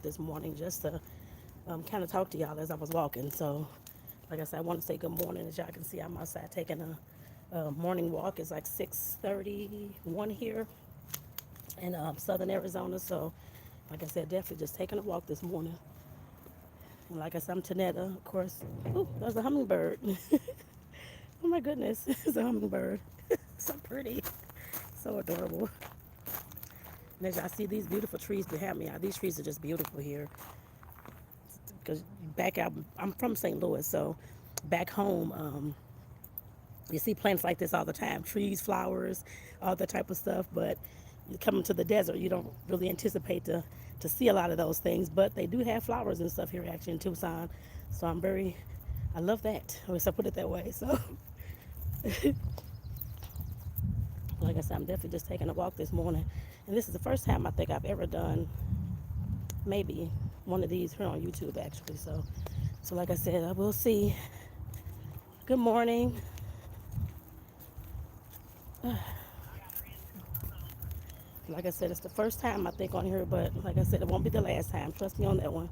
this morning just to kind of talk to y'all as I was walking. So, like I said, I want to say good morning. As y'all can see, I'm outside taking a morning walk. It's like 6:31 here in southern Arizona. So, like I said, definitely just taking a walk this morning. And like I said, I'm Tanetta, of course. Oh, there's a hummingbird. Oh my goodness, it's a hummingbird. So pretty, so adorable. And as y'all see these beautiful trees behind me, these trees are just beautiful here. Because back out, I'm from St. Louis, so back home, you see plants like this all the time, trees, flowers, all that type of stuff. But you come to the desert, you don't really anticipate to see a lot of those things. But they do have flowers and stuff here actually in Tucson. So I love that. At least I put it that way. So, like I said, I'm definitely just taking a walk this morning. And this is the first time I think I've ever done maybe one of these here on YouTube actually. So like I said, I will see. Good morning. Like I said, it's the first time I think on here, but like I said, it won't be the last time. Trust me on that one.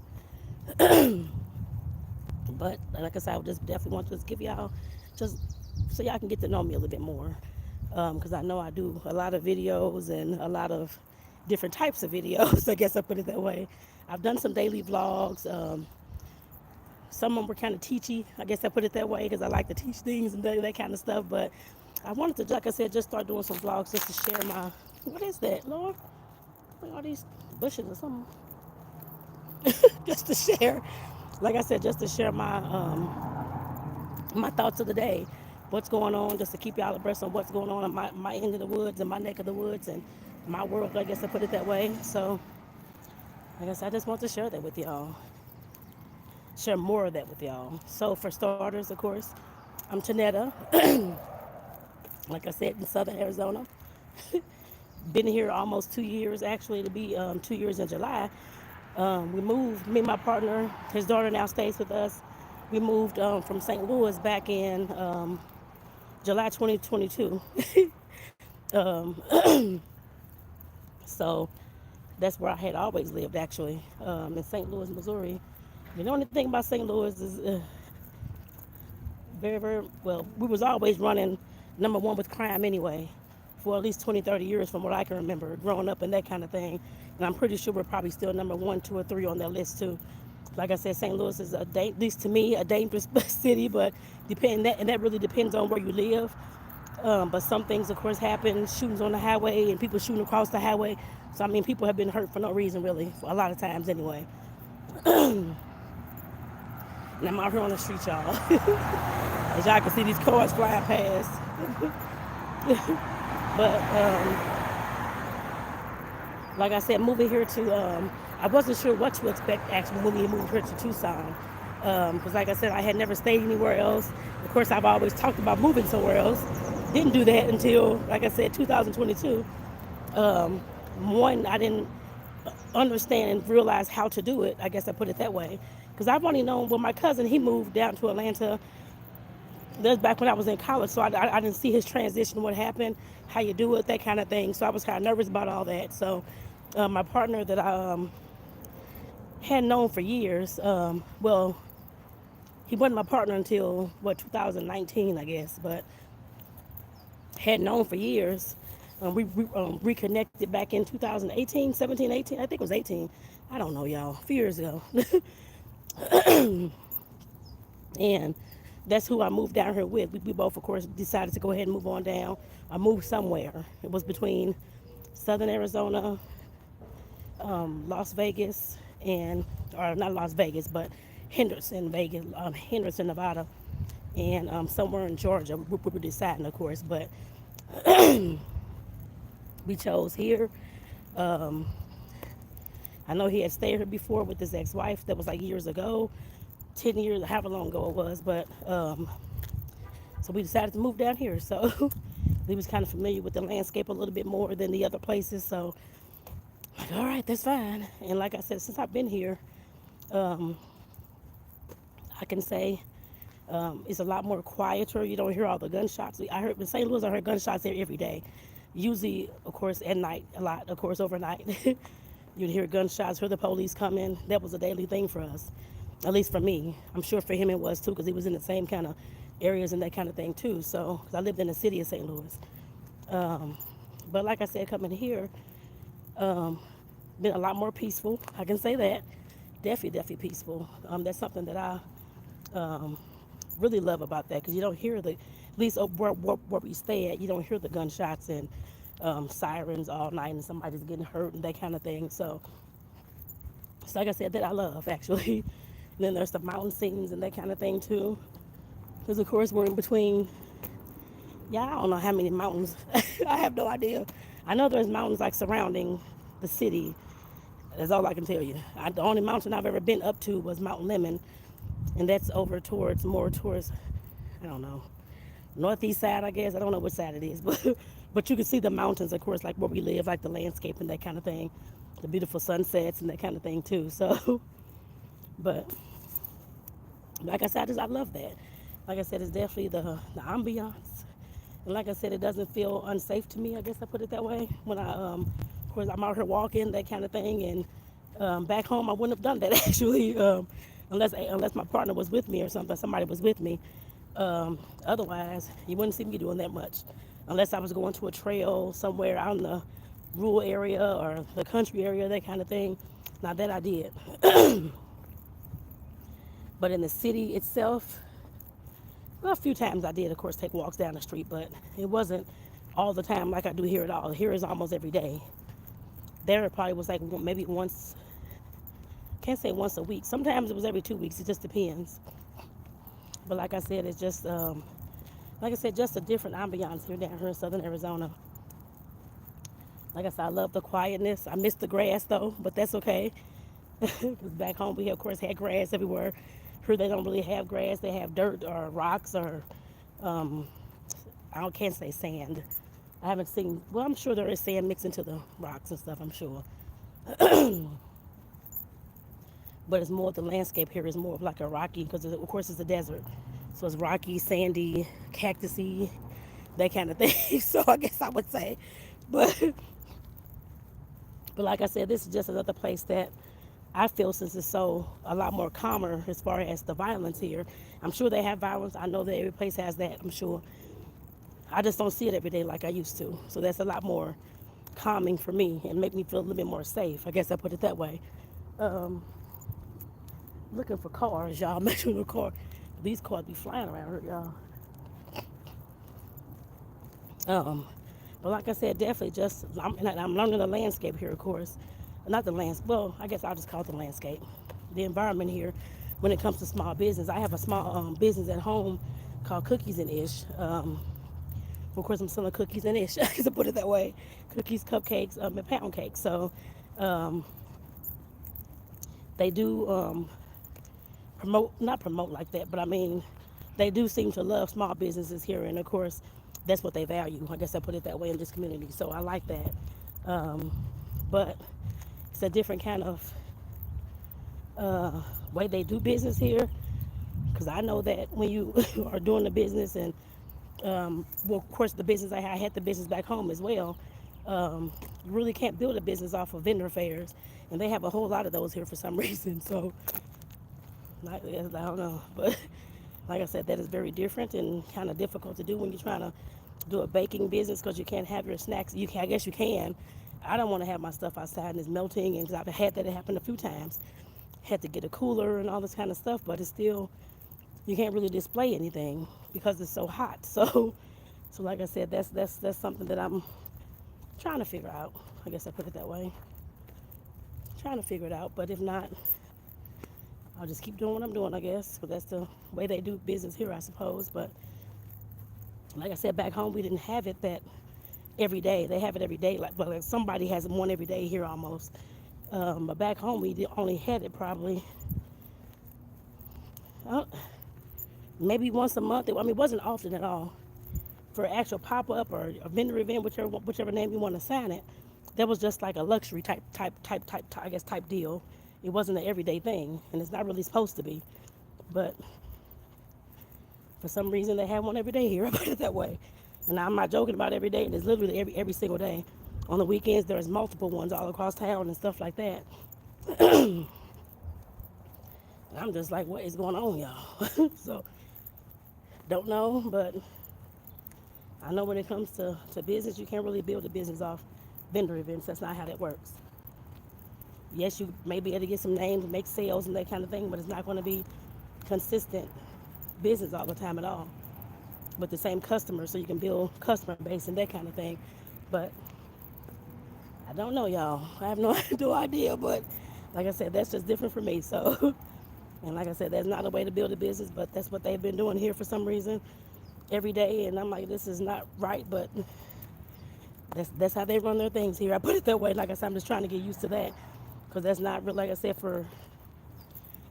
But like I said, I would just definitely want to just give y'all just so y'all can get to know me a little bit more. Because I know I do a lot of videos and a lot of different types of videos. I guess I put it that way. I've done some daily vlogs. Some of them were kind of teachy. I guess I put it that way because I like to teach things and that kind of stuff. But I wanted to, like I said, just start doing some vlogs just to share my. What is that, Lord? Like all these bushes or something. Just to share, like I said, just to share my thoughts of the day, what's going on, just to keep y'all abreast on what's going on in my end of the woods and my neck of the woods and my world. I guess I put it that way. So I guess I just want to share that with y'all. Share more of that with y'all. So for starters, of course, I'm Tanetta. Like I said, in Southern Arizona. Been here almost 2 years, actually, to be 2 years in July. We moved, me and my partner, his daughter now stays with us. We moved from St. Louis back in July 2022. So that's where I had always lived, actually, in St. Louis, Missouri. The only thing about St. Louis is very, very well. We was always running number one with crime anyway, for at least 20, 30 years from what I can remember, growing up and that kind of thing. And I'm pretty sure we're probably still number one, two, or three on that list too. Like I said, St. Louis is at least to me, a dangerous city, but and that really depends on where you live. But some things, of course, happen. Shootings on the highway and people shooting across the highway. So I mean, people have been hurt for no reason, really, a lot of times anyway. And I'm out here on the street, y'all. As y'all can see, these cars flying past. But like I said, moving here to, I wasn't sure what to expect actually when we moved here to Tucson. Because like I said, I had never stayed anywhere else. Of course, I've always talked about moving somewhere else. Didn't do that until, like I said, 2022. One, I didn't understand and realize how to do it. I guess I put it that way. Because I've only known, well, my cousin, he moved down to Atlanta. That's back when I was in college, so I didn't see his transition, what happened, how you do it, that kind of thing. So I was kind of nervous about all that. So my partner that I had known for years, well, he wasn't my partner until, 2019, I guess, but had known for years. We reconnected back in 2018, 17, 18, I think it was 18. I don't know, y'all, a few years ago. And that's who I moved down here with. We both, of course, decided to go ahead and move on down. I moved somewhere. It was between Southern Arizona, Las Vegas, or not Las Vegas, but Henderson, Nevada, and somewhere in Georgia. We were deciding, of course, but we chose here. Um, I know he had stayed here before with his ex-wife. That was like years ago, 10 years, however long ago it was. But so we decided to move down here. So he was kind of familiar with the landscape a little bit more than the other places. So, like, all right, that's fine. And like I said, since I've been here, um, I can say it's a lot more quieter. You don't hear all the gunshots. I heard in St. Louis, I heard gunshots there every day. Usually, of course, at night, a lot, of course, overnight. You'd hear gunshots, hear the police coming. That was a daily thing for us, at least for me. I'm sure for him it was too, because he was in the same kind of areas and that kind of thing too. So, because I lived in the city of St. Louis. Um, but like I said, coming here, um, been a lot more peaceful. I can say that. Definitely peaceful. That's something that I um, really love about that, because you don't hear the, at least where we stay at, you don't hear the gunshots and sirens all night and somebody's getting hurt and that kind of thing. So like I said, that I love actually. And then there's the mountain scenes and that kind of thing too. Because of course we're in between. Yeah, I don't know how many mountains. I have no idea. I know there's mountains like surrounding the city. That's all I can tell you. The only mountain I've ever been up to was Mount Lemon, and that's over towards more towards, I don't know, northeast side, I guess. I don't know which side it is, but you can see the mountains, of course, like where we live, like the landscape and that kind of thing, the beautiful sunsets and that kind of thing too. So, but like I said, I love that. Like I said, it's definitely the ambiance, and like I said, it doesn't feel unsafe to me. I guess I put it that way. When of course, I'm out here walking, that kind of thing, and back home, I wouldn't have done that actually, unless my partner was with me or something, somebody was with me. Otherwise, you wouldn't see me doing that much, unless I was going to a trail somewhere out in the rural area or the country area, that kind of thing. Now that I did, but in the city itself, well, a few times I did, of course, take walks down the street, but it wasn't all the time like I do here at all. Here is almost every day. There it probably was like maybe once, can't say once a week. Sometimes it was every 2 weeks. It just depends. But like I said, it's just, like I said, just a different ambiance here down here in southern Arizona. Like I said, I love the quietness. I miss the grass though, but that's okay. Because back home we, of course, had grass everywhere. Here they don't really have grass. They have dirt or rocks or, um, can't say sand. I haven't seen, well, I'm sure there is sand mixed into the rocks and stuff, I'm sure. But it's more, the landscape here is more of like a rocky, because of course it's a desert. So it's rocky, sandy, cactusy, that kind of thing. So I guess I would say. But, but like I said, this is just another place that I feel, since it's so a lot more calmer as far as the violence here. I'm sure they have violence. I know that every place has that, I'm sure. I just don't see it every day like I used to. So that's a lot more calming for me and make me feel a little bit more safe. I guess I put it that way. Um, Looking for cars, y'all. Make sure the car. These cars be flying around here, y'all. But like I said, definitely just, I'm learning the landscape here, of course. Not the landscape, well, I guess I'll just call it the landscape. The environment here when it comes to small business. I have a small business at home called Cookies and Ish. Of course, I'm selling cookies and ish, to put it that way. Cookies, cupcakes, and pound cakes. So um, they do not promote like that, but I mean, they do seem to love small businesses here. And of course, that's what they value. I guess I put it that way in this community. So I like that. Um, but it's a different kind of way they do business here. Because I know that when you are doing the business and well, of course, the business I had the business back home as well. You really can't build a business off of vendor fairs, and they have a whole lot of those here for some reason. So, I don't know, but like I said, that is very different and kind of difficult to do when you're trying to do a baking business, because you can't have your snacks. You can, I guess you can. I don't want to have my stuff outside and it's melting, and I've had that happen a few times. Had to get a cooler and all this kind of stuff, but it's still, you can't really display anything because it's so hot. So like I said, that's something that I'm trying to figure out. I guess I put it that way. Trying to figure it out, but if not, I'll just keep doing what I'm doing, I guess, because that's the way they do business here, I suppose. But like I said, back home we didn't have it that every day. They have it every day, like somebody has one every day here almost. But back home we only had it probably maybe once a month. I mean, it wasn't often at all. For an actual pop-up or a vendor event, whichever name you want to sign it, that was just like a luxury type deal. It wasn't an everyday thing, and it's not really supposed to be. But for some reason, they have one every day here. I put it that way. And I'm not joking about every day. It's literally every single day. On the weekends, there's multiple ones all across town and stuff like that. And I'm just like, what is going on, y'all? So, don't know, but I know when it comes to business, you can't really build a business off vendor events. That's not how that works. Yes, you may be able to get some names, make sales and that kind of thing, but it's not going to be consistent business all the time at all with the same customers, so you can build customer base and that kind of thing. But I don't know, y'all. I have no, no idea, but like I said, that's just different for me. So, and like I said, that's not a way to build a business, but that's what they've been doing here for some reason every day. And I'm like, this is not right, but that's how they run their things here. I put it that way. Like I said, I'm just trying to get used to that, because that's not really, like I said, for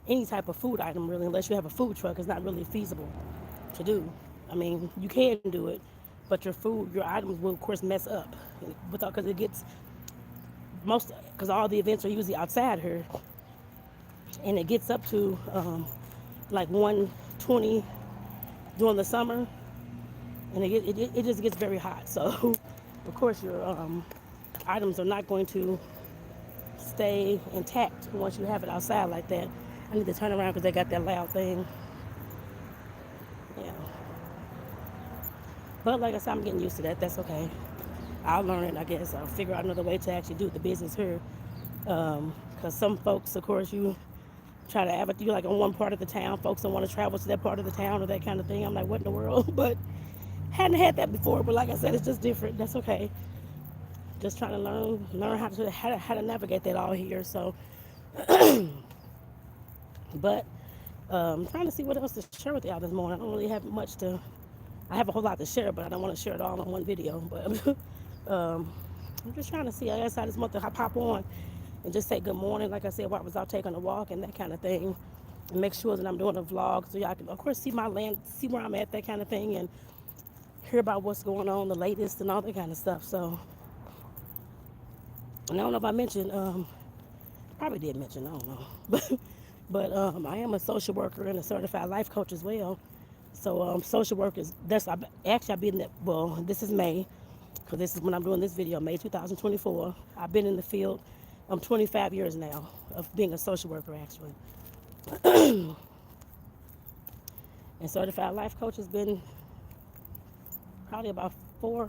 any type of food item really, unless you have a food truck, it's not really feasible to do. I mean, you can do it, but your items will of course mess up, because it gets because all the events are usually outside here, and it gets up to like 120 during the summer, and it just gets very hot. So, of course, your items are not going to stay intact once you have it outside like that. I need to turn around because they got that loud thing. Yeah. But like I said, I'm getting used to that. That's okay. I'll learn it, I guess. I'll figure out another way to actually do the business here. Because some folks, of course, you try to advertise, you're like on one part of the town. Folks don't want to travel to that part of the town or that kind of thing. I'm like, what in the world? But hadn't had that before. But like I said, it's just different. That's okay. Just trying to learn how to navigate that all here. So, but trying to see what else to share with y'all this morning. I don't really have much to. I have a whole lot to share, but I don't want to share it all in one video. But I'm just trying to see. I guess I just want to pop on and just say good morning, like I said, while I was out taking a walk and that kind of thing, and make sure that I'm doing a vlog so y'all can, of course, see my land, see where I'm at, that kind of thing, and hear about what's going on, the latest, and all that kind of stuff. So, and I don't know if I mentioned, probably did mention, I don't know, but I am a social worker and a certified life coach as well. So social work is, actually I've been, well, this is May, because this is when I'm doing this video, May 2024. I've been in the field 25 years now of being a social worker, actually. And certified life coach has been probably about 5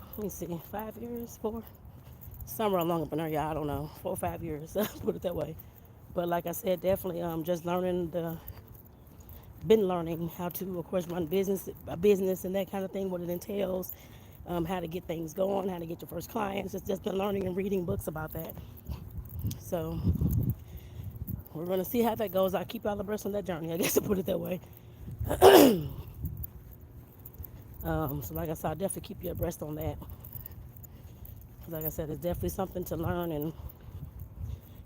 years, somewhere along up in there, y'all, I don't know, 4 or 5 years, put it that way. But like I said, definitely just been learning how to, of course, run a business and that kind of thing, what it entails, how to get things going, how to get your first clients. It's just been learning and reading books about that. So we're going to see how that goes. I'll keep y'all abreast on that journey, I guess, to put it that way. So like I said, I'll definitely keep you abreast on that. Like I said, it's definitely something to learn, and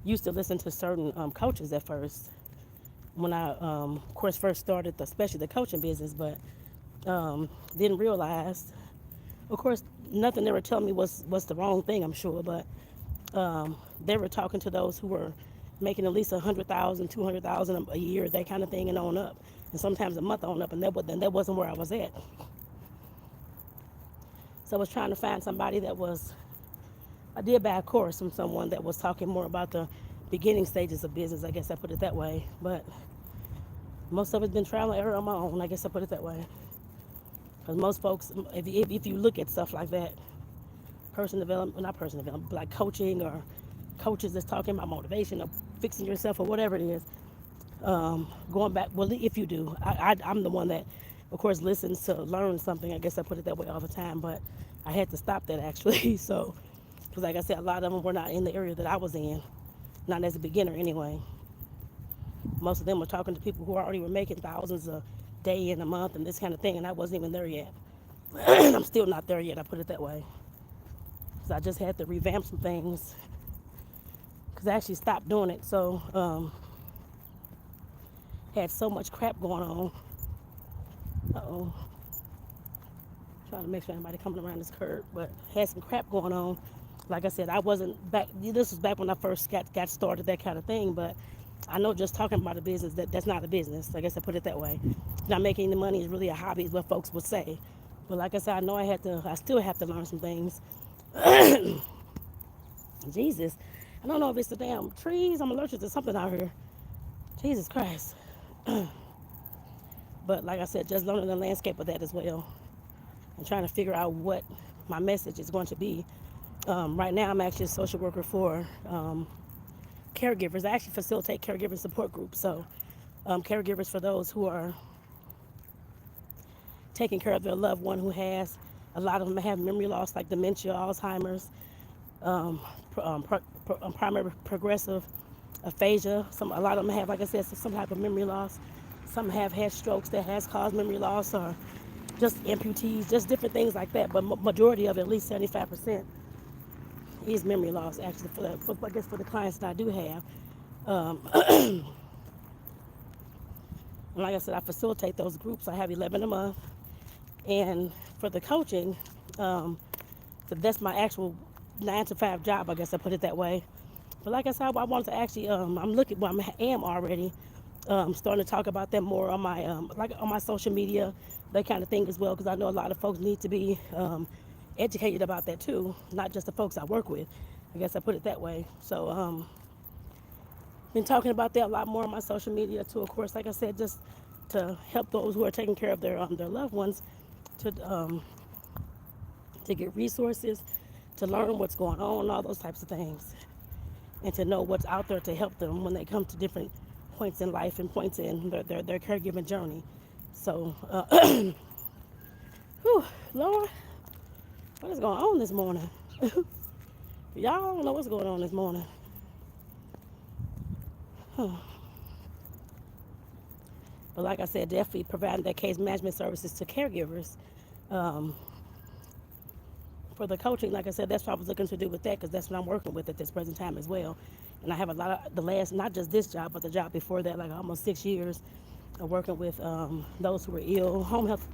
used to listen to certain coaches at first when I, of course, first started, especially the coaching business, but didn't realize, of course, nothing they were telling me was the wrong thing, I'm sure, but they were talking to those who were making at least 100,000, 200,000 a year, that kind of thing, and on up, and sometimes a month on up, and that wasn't where I was at. So I was trying to find somebody I did buy a course from someone that was talking more about the beginning stages of business, I guess I put it that way, but most of it's been trial and error on my own, I guess I put it that way. Because most folks, if you look at stuff like that, not personal development, but like coaching or coaches that's talking about motivation or fixing yourself or whatever it is, going back, well, if you do, I'm the one that, of course, listens to learn something, I guess I put it that way all the time, but I had to stop that actually, so, because like I said, a lot of them were not in the area that I was in, not as a beginner anyway. Most of them were talking to people who already were making thousands a day and a month and this kind of thing, and I wasn't even there yet. I'm still not there yet, I put it that way. So I just had to revamp some things, because I actually stopped doing it. So had so much crap going on. Uh-oh. Trying to make sure anybody coming around this curb, but had some crap going on. Like I said, I wasn't back, this was back when I first got started, that kind of thing, but I know just talking about a business, that's not a business. I guess I put it that way. Not making the money is really a hobby, is what folks would say. But like I said, I know I still have to learn some things. Jesus. I don't know if it's the damn trees. I'm allergic to something out here. Jesus Christ. But like I said, just learning the landscape of that as well and trying to figure out what my message is going to be. Right now, I'm actually a social worker for caregivers. I actually facilitate caregiver support groups. So, caregivers for those who are taking care of their loved one who has, a lot of them have memory loss like dementia, Alzheimer's, um, primary progressive aphasia. A lot of them have, like I said, some type of memory loss. Some have had strokes that has caused memory loss, or just amputees, just different things like that. But majority of it, at least 75%, is memory loss. Actually, I guess for the clients that I do have, and like I said, I facilitate those groups. I have 11 a month, and for the coaching, um, so that's my actual 9 to 5 job. I guess I put it that way. But like I said, I wanted to actually, I'm looking, well, I am already starting to talk about that more on my, like on my social media, that kind of thing as well, because I know a lot of folks need to be educated about that too, not just the folks I work with. I guess I put it that way. So, been talking about that a lot more on my social media too. Of course, like I said, just to help those who are taking care of their loved ones to get resources, to learn what's going on, all those types of things, and to know what's out there to help them when they come to different points in life and points in their caregiving journey. So, whew, Lord, what is going on this morning? Y'all don't know what's going on this morning. Huh. But like I said, definitely providing that case management services to caregivers. Um, for the coaching, like I said, that's what I was looking to do with that, because that's what I'm working with at this present time as well. And I have a lot of the last, not just this job, but the job before that, like almost 6 years of working with those who are ill, home health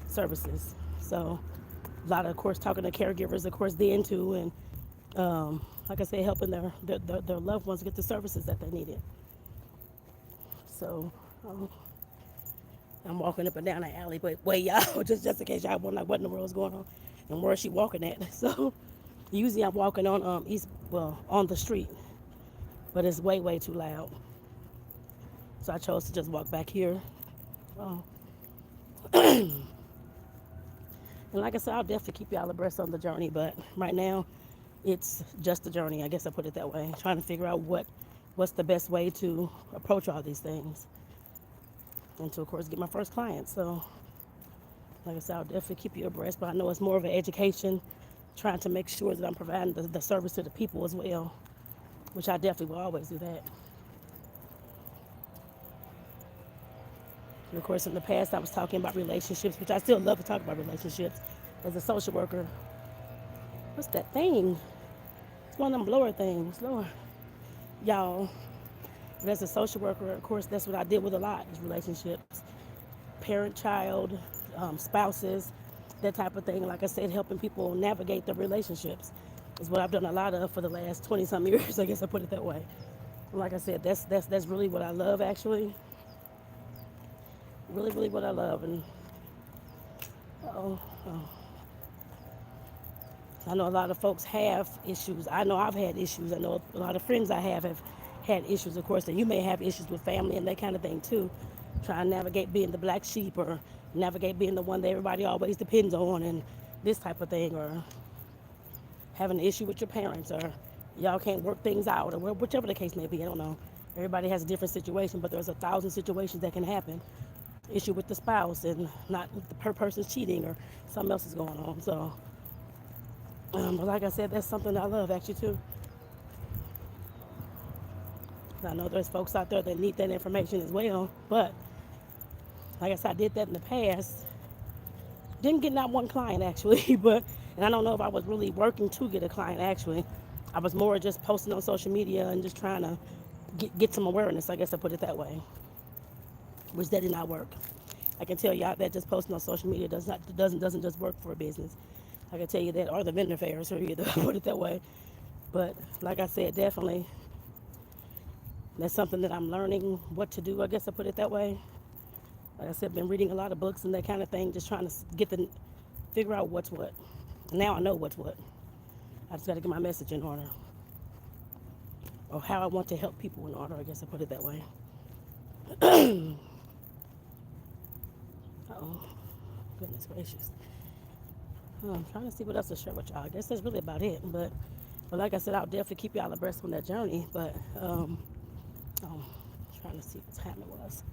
services. So a lot of course, talking to caregivers, of course, then too, and like I said, helping their loved ones get the services that they needed. So I'm walking up and down the alley, but wait, y'all, just in case y'all wonder like what in the world's going on and where is she walking at. So usually I'm walking on on the street, but it's way too loud. So I chose to just walk back here. Um, and like I said, I'll definitely keep y'all abreast on the journey, but right now it's just a journey. I guess I put it that way. Trying to figure out what's the best way to approach all these things, and to of course get my first client. So like I said, I'll definitely keep you abreast, but I know it's more of an education, trying to make sure that I'm providing the service to the people as well, which I definitely will always do that. And of course, in the past, I was talking about relationships, which I still love to talk about relationships as a social worker. What's that thing? It's one of them blower things, Lord. Y'all, but as a social worker, of course, that's what I deal with a lot, is relationships, parent, child, spouses, that type of thing. Like I said, helping people navigate their relationships is what I've done a lot of for the last 20 some years. I guess I put it that way. Like I said, that's really what I love, actually. Really what I love. And oh, I know a lot of folks have issues. I know I've had issues. I know a lot of friends I have had issues, of course, and you may have issues with family and that kind of thing too. Trying to navigate being the black sheep, or navigate being the one that everybody always depends on, and this type of thing, or having an issue with your parents, or y'all can't work things out, or whichever the case may be. I don't know. Everybody has a different situation, but there's 1,000 situations that can happen. Issue with the spouse, and not the person's cheating, or something else is going on. So, but like I said, that's something I love actually too. I know there's folks out there that need that information as well, but like I said, I did that in the past. Didn't get not one client actually, but, and I don't know if I was really working to get a client actually. I was more just posting on social media and just trying to get some awareness. I guess I put it that way, which that did not work. I can tell y'all that just posting on social media doesn't just work for a business. I can tell you that, or the vendor fairs, or either put it that way. But like I said, definitely that's something that I'm learning what to do. I guess I put it that way. Like I said, I've been reading a lot of books and that kind of thing, just trying to figure out what's what. Now I know what's what. I just got to get my message in order. or how I want to help people in order, I guess I put it that way. Oh, goodness gracious. I'm trying to see what else to share with y'all. I guess that's really about it. But like I said, I'll definitely keep y'all abreast on that journey. But I'm trying to see what time it was.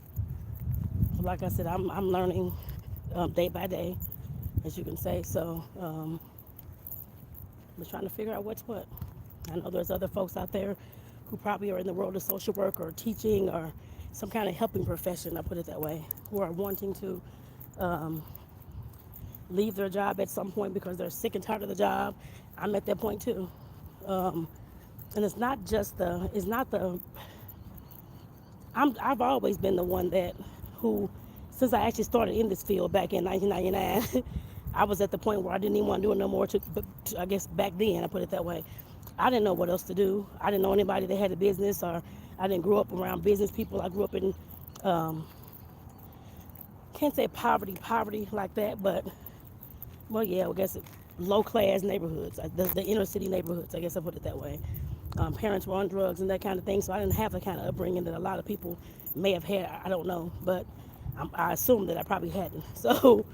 But like I said, I'm learning day by day, as you can say. So we're trying to figure out what's what. I know there's other folks out there who probably are in the world of social work or teaching or some kind of helping profession, I put it that way, who are wanting to um, leave their job at some point because they're sick and tired of the job. I'm at that point too. Um, and it's not just it's not the, I've always been the one that, who, since I actually started in this field back in 1999, I was at the point where I didn't even want to do it no more. I guess back then, I put it that way. I didn't know what else to do. I didn't know anybody that had a business, or I didn't grow up around business people. I grew up in, um, can't say poverty like that, but, well, yeah, I guess low class neighborhoods, the inner city neighborhoods, I guess I put it that way. Parents were on drugs and that kind of thing, so I didn't have the kind of upbringing that a lot of people may have had. I don't know, but I assume that I probably hadn't. So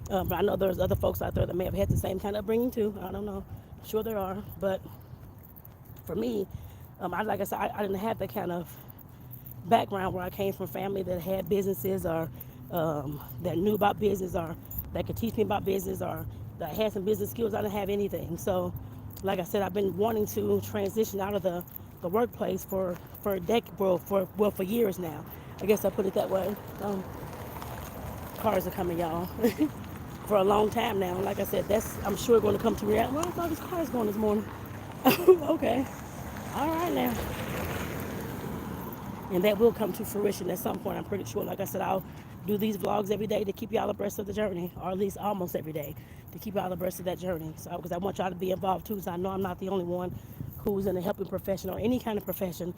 but I know there's other folks out there that may have had the same kind of upbringing too. I don't know. I'm sure there are, but for me, like I said, I didn't have that kind of background where I came from family that had businesses, or that knew about business, or that could teach me about business, or that had some business skills. I didn't have anything. So, like I said, I've been wanting to transition out of the workplace for a decade, for years now. I guess I put it that way. Cars are coming, y'all, for a long time now. Like I said, that's, I'm sure, going to come to reality. Well, I thought this car's going this morning. Okay, all right now. And that will come to fruition at some point, I'm pretty sure. Like I said, I'll do these vlogs every day to keep y'all abreast of the journey, or at least almost every day to keep y'all abreast of that journey. So, because I want y'all to be involved too, so I know I'm not the only one who's in a helping profession or any kind of profession,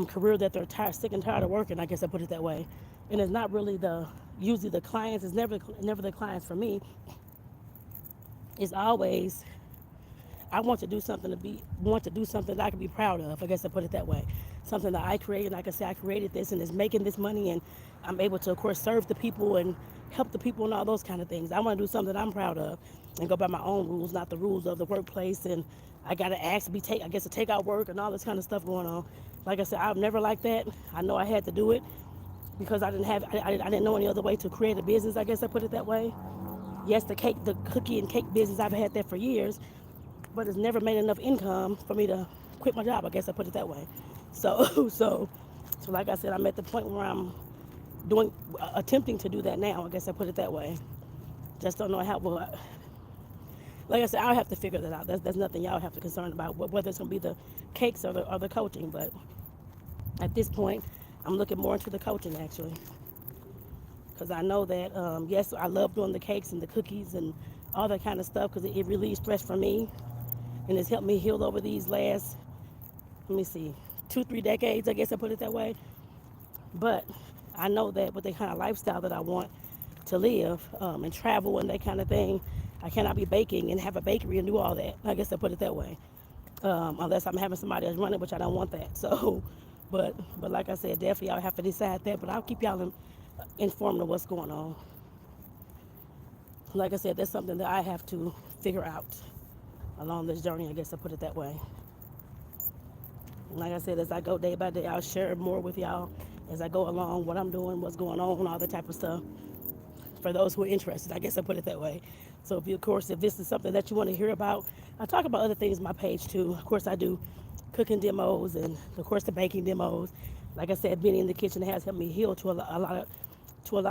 career that they're tired, sick and tired of working. I guess I put it that way. And it's not really usually the clients. It's never the clients for me. It's always, I want to do something that I can be proud of. I guess I put it that way. Something that I created. Like I said, I created this and it's making this money, and I'm able to, of course, serve the people and help the people and all those kind of things. I want to do something that I'm proud of and go by my own rules, not the rules of the workplace. And I got to ask to to take out work and all this kind of stuff going on. Like I said, I've never liked that. I know I had to do it because I didn't know any other way to create a business. I guess I put it that way. Yes, the cookie and cake business, I've had that for years, but it's never made enough income for me to quit my job. I guess I put it that way. So, so like I said, I'm at the point where I'm attempting to do that now. I guess I put it that way. Just don't know how. Well, like I said, I'll have to figure that out. That's nothing y'all have to concern about, whether it's gonna be the cakes or the coaching. But at this point, I'm looking more into the coaching actually, because I know that yes, I love doing the cakes and the cookies and all that kind of stuff because it relieves stress for me, and it's helped me heal over these last, let me see, 2-3 decades, I guess I put it that way. But I know that with the kind of lifestyle that I want to live, and travel and that kind of thing, I cannot be baking and have a bakery and do all that. I guess I put it that way. Unless I'm having somebody else run it, which I don't want that. So, but like I said, definitely I'll have to decide that. But I'll keep y'all informed of what's going on. Like I said, that's something that I have to figure out along this journey. I guess I put it that way. Like I said, as I go day by day, I'll share more with y'all as I go along, what I'm doing, what's going on, all that type of stuff. For those who are interested, I guess I put it that way. So, of course, if this is something that you want to hear about, I talk about other things on my page too. Of course, I do cooking demos and, of course, the baking demos. Like I said, being in the kitchen has helped me heal to a lot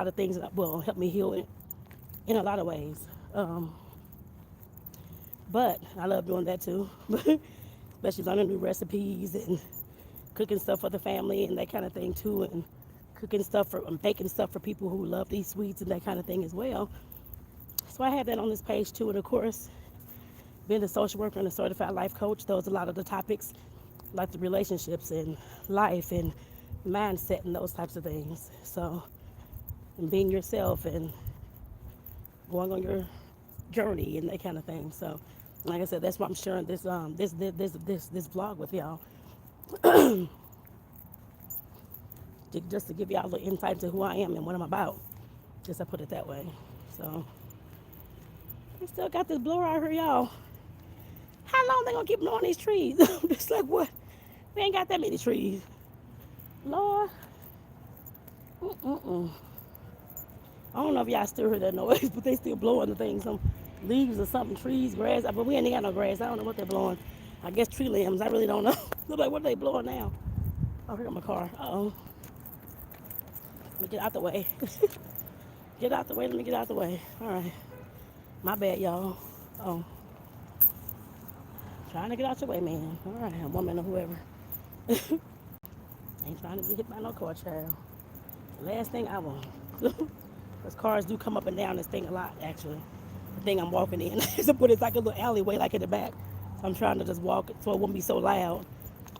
of things. Well, helped me heal in a lot of ways. But I love doing that too. Especially learning new recipes and cooking stuff for the family and that kind of thing too, and cooking stuff for baking stuff for people who love these sweets and that kind of thing as well. So I have that on this page too, and of course, being a social worker and a certified life coach, those are a lot of the topics, like the relationships and life and mindset and those types of things. So, and being yourself and going on your journey and that kind of thing. So, like I said, that's why I'm sharing this vlog with y'all. Just to give y'all a little insight to who I am and what I'm about. Just to put it that way. So, we still got this blower out here, y'all. How long they gonna keep blowing these trees? It's like, what? We ain't got that many trees. Lord. Mm-mm-mm. I don't know if y'all still heard that noise, but they still blowing the thing. Some leaves or something, trees, grass. But we ain't got no grass. I don't know what they're blowing. I guess tree limbs. I really don't know. Look like, what are they blowing now? Oh, here got my car. Uh-oh. Let me get out the way. Get out the way. Let me get out the way. All right. My bad, y'all. Oh. Trying to get out your way, man. All right. A woman or whoever. Ain't trying to get hit by no car, child. Last thing I want. Because cars do come up and down this thing a lot, actually. The thing I'm walking in. But it's like a little alleyway, like in the back. So I'm trying to just walk it so it won't be so loud.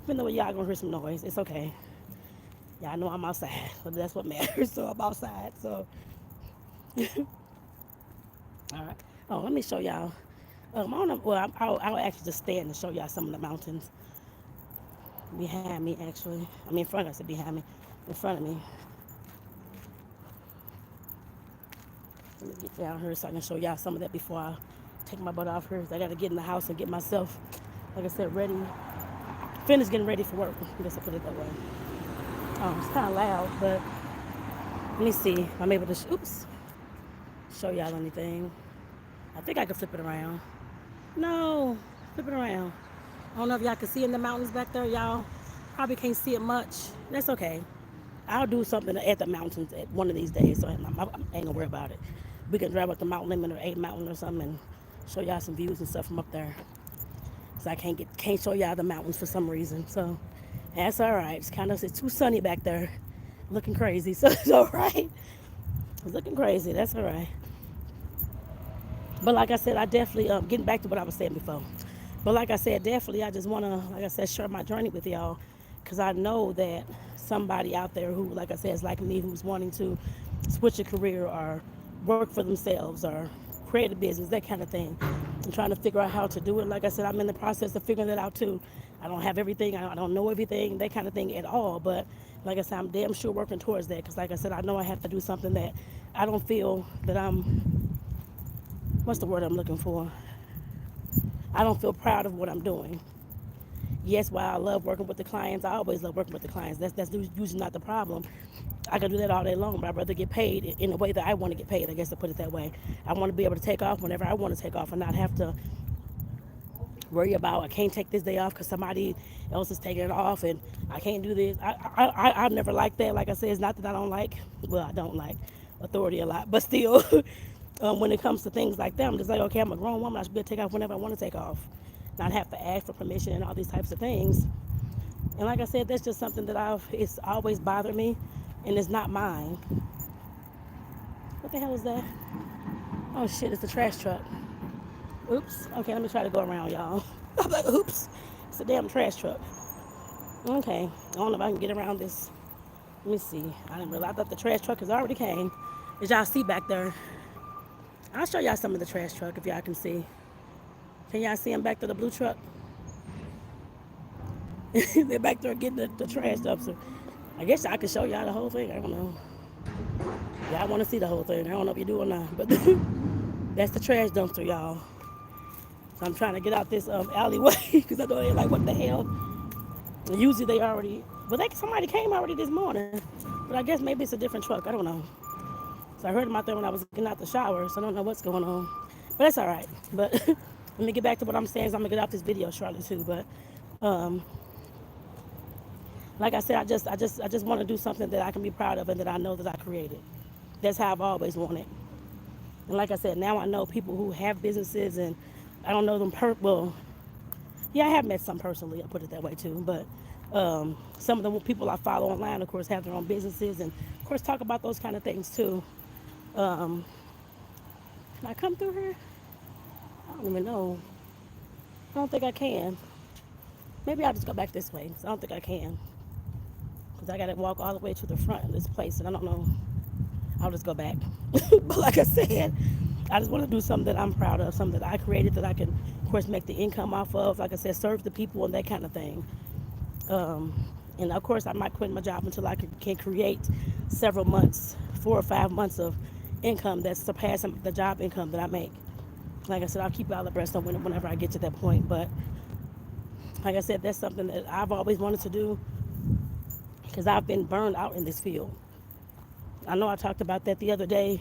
Even though y'all gonna hear some noise, it's okay. Y'all know I'm outside, but that's what matters. So I'm outside. So, all right. Oh, let me show y'all. I don't know. Well, I'll actually just stand and show y'all some of the mountains behind me. Actually, I mean in front. I said behind me, in front of me. Let me get down here so I can show y'all some of that before I take my butt off here. I got to get in the house and get myself, like I said, ready. Finish getting ready for work. I guess I put it that way. It's kind of loud, but let me see if I'm able to, show y'all anything. I think I can flip it around. No, flip it around. I don't know if y'all can see in the mountains back there. Y'all probably can't see it much. That's okay. I'll do something at the mountains at one of these days, so I ain't gonna worry about it. We can drive up the mountain limit or 8 Mountain or something and show y'all some views and stuff from up there. So I can't show y'all the mountains for some reason. So that's all right. It's too sunny back there, looking crazy. So it's all right. It's looking crazy. That's all right. But like I said, I definitely getting back to what I was saying before. But like I said, definitely I just wanna, like I said, share my journey with y'all, because I know that somebody out there who, like I said, is like me, who's wanting to switch a career or work for themselves or create a business, that kind of thing, and trying to figure out how to do it. Like I said, I'm in the process of figuring that out too. I don't have everything. I don't know everything, that kind of thing at all. But like I said, I'm damn sure working towards that, because like I said, I know I have to do something that I don't feel that what's the word I'm looking for? I don't feel proud of what I'm doing. Yes, while I love working with the clients, I always love working with the clients. That's usually not the problem. I can do that all day long, but I'd rather get paid in a way that I want to get paid, I guess, to put it that way. I want to be able to take off whenever I want to take off and not have to worry about, I can't take this day off because somebody else is taking it off and I can't do this. I never like that. Like I said, it's not that I don't like, well, I don't like authority a lot, but still, when it comes to things like that, I'm just like, okay, I'm a grown woman. I should be able to take off whenever I want to take off, not have to ask for permission and all these types of things. And like I said, that's just something that it's always bothered me, and it's not mine. What the hell is that? Oh shit, it's a trash truck. Oops. Okay, let me try to go around, y'all. I'm like, oops. It's a damn trash truck. Okay. I don't know if I can get around this. Let me see. I didn't realize that the trash truck has already came. As y'all see back there, I'll show y'all some of the trash truck if y'all can see. Can y'all see them back to the blue truck? They're back there getting the trash dumpster. I guess I can show y'all the whole thing. I don't know. Y'all want to see the whole thing. I don't know if you do or not, but that's the trash dumpster, y'all. So I'm trying to get out this alleyway because I know they're like, what the hell? And usually they already, but somebody came already this morning. But I guess maybe it's a different truck. I don't know. So I heard them out there when I was getting out the shower, so I don't know what's going on. But that's all right. But let me get back to what I'm saying. So I'm gonna get out this video shortly too. But like I said, I just want to do something that I can be proud of and that I know that I created. That's how I've always wanted. And like I said, now I know people who have businesses, and I don't know them well, yeah, I have met some personally, I'll put it that way too, but some of the people I follow online, of course, have their own businesses and, of course, talk about those kind of things too. Can I come through here? I don't even know. I don't think I can. Maybe I'll just go back this way, because I don't think I can. Because I got to walk all the way to the front of this place, and I don't know. I'll just go back. But like I said, I just want to do something that I'm proud of, something that I created that I can, of course, make the income off of. Like I said, serve the people and that kind of thing. And of course, I might quit my job until I can create several months, 4 or 5 months of income that's surpassing the job income that I make. Like I said, I'll keep y'all abreast of whenever I get to that point. But like I said, that's something that I've always wanted to do because I've been burned out in this field. I know I talked about that the other day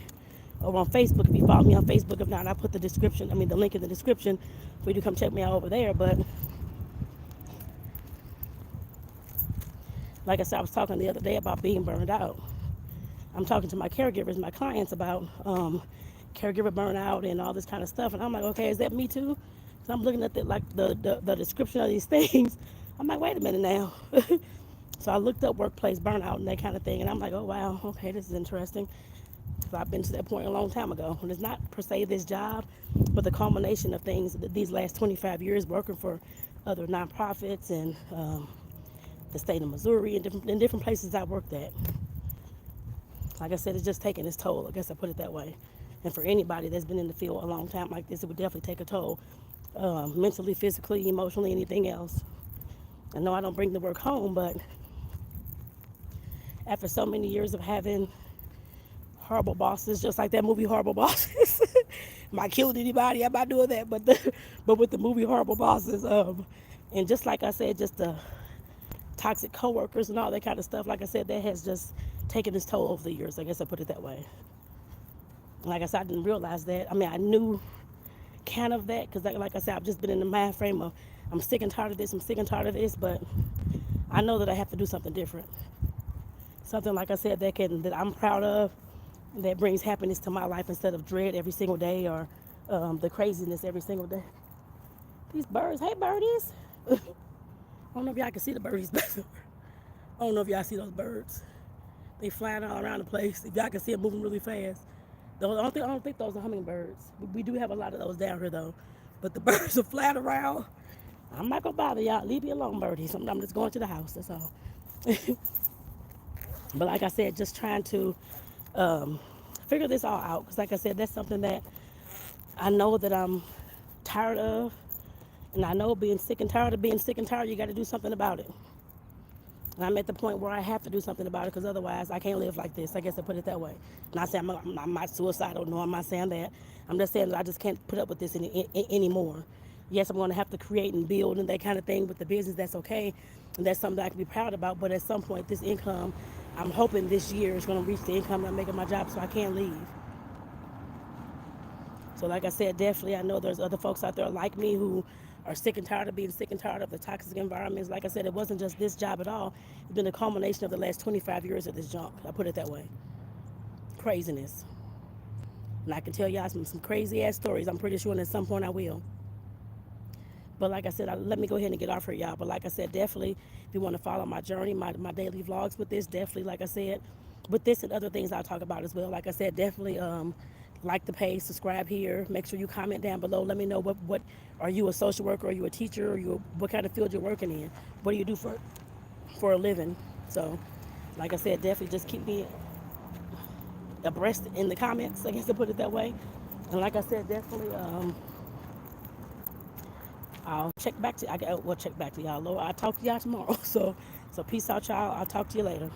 over on Facebook. If you follow me on Facebook, if not, I put the link in the description for you to come check me out over there. But like I said, I was talking the other day about being burned out. I'm talking to my caregivers, my clients about caregiver burnout and all this kind of stuff. And I'm like, okay, is that me too? So I'm looking at the description of these things. I'm like, wait a minute now. So I looked up workplace burnout and that kind of thing. And I'm like, oh, wow, okay, this is interesting. So I've been to that point a long time ago. And it's not per se this job, but the culmination of things these last 25 years working for other nonprofits and the state of Missouri and different places I worked at. Like I said, it's just taking its toll. I guess I put it that way. And for anybody that's been in the field a long time like this, it would definitely take a toll, mentally, physically, emotionally, anything else. I know I don't bring the work home, but after so many years of having horrible bosses, just like that movie Horrible Bosses, am I killing anybody? I'm not doing that, but with the movie Horrible Bosses, and just like I said, just the toxic coworkers and all that kind of stuff. Like I said, that has just taken its toll over the years. I guess I put it that way. Like I said, I didn't realize that. I mean, I knew kind of that because, like I said, I've just been in the mind frame of I'm sick and tired of this. I'm sick and tired of this, but I know that I have to do something different. Something, like I said, that I'm proud of, that brings happiness to my life instead of dread every single day or the craziness every single day. These birds, hey birdies. I don't know if y'all can see the birdies. I don't know if y'all see those birds. They flying all around the place. If y'all can see them moving really fast. I don't think those are hummingbirds. We do have a lot of those down here though. But the birds are flying around. I'm not gonna bother y'all. Leave me alone, birdies. I'm just going to the house. That's all. But like I said, just trying to figure this all out. Because like I said, that's something that I know that I'm tired of. And I know being sick and tired of being sick and tired, you got to do something about it. And I'm at the point where I have to do something about it because otherwise I can't live like this. I guess I put it that way. Not saying I'm not suicidal. No, I'm not saying that. I'm just saying that I just can't put up with this anymore. Yes, I'm going to have to create and build and that kind of thing with the business. That's okay. And that's something that I can be proud about. But at some point, this income, I'm hoping this year is going to reach the income I'm making my job so I can't leave. So like I said, definitely I know there's other folks out there like me who are sick and tired of being sick and tired of the toxic environments. Like I said, it wasn't just this job at all. It's been a culmination of the last 25 years of this junk. I put it that way. Craziness. And I can tell y'all some crazy ass stories. I'm pretty sure at some point I will. But like I said, let me go ahead and get off here, y'all. But like I said, definitely, if you want to follow my journey, my daily vlogs with this, definitely, like I said, with this and other things I'll talk about as well. Like I said, definitely like the page, subscribe here. Make sure you comment down below. Let me know what are you a social worker? Are you a teacher? What kind of field you're working in? What do you do for a living? So, like I said, definitely just keep me abreast in the comments. I guess to put it that way. And like I said, definitely I'll check back to y'all. Lord, I'll talk to y'all tomorrow. So peace out, y'all. I'll talk to you later.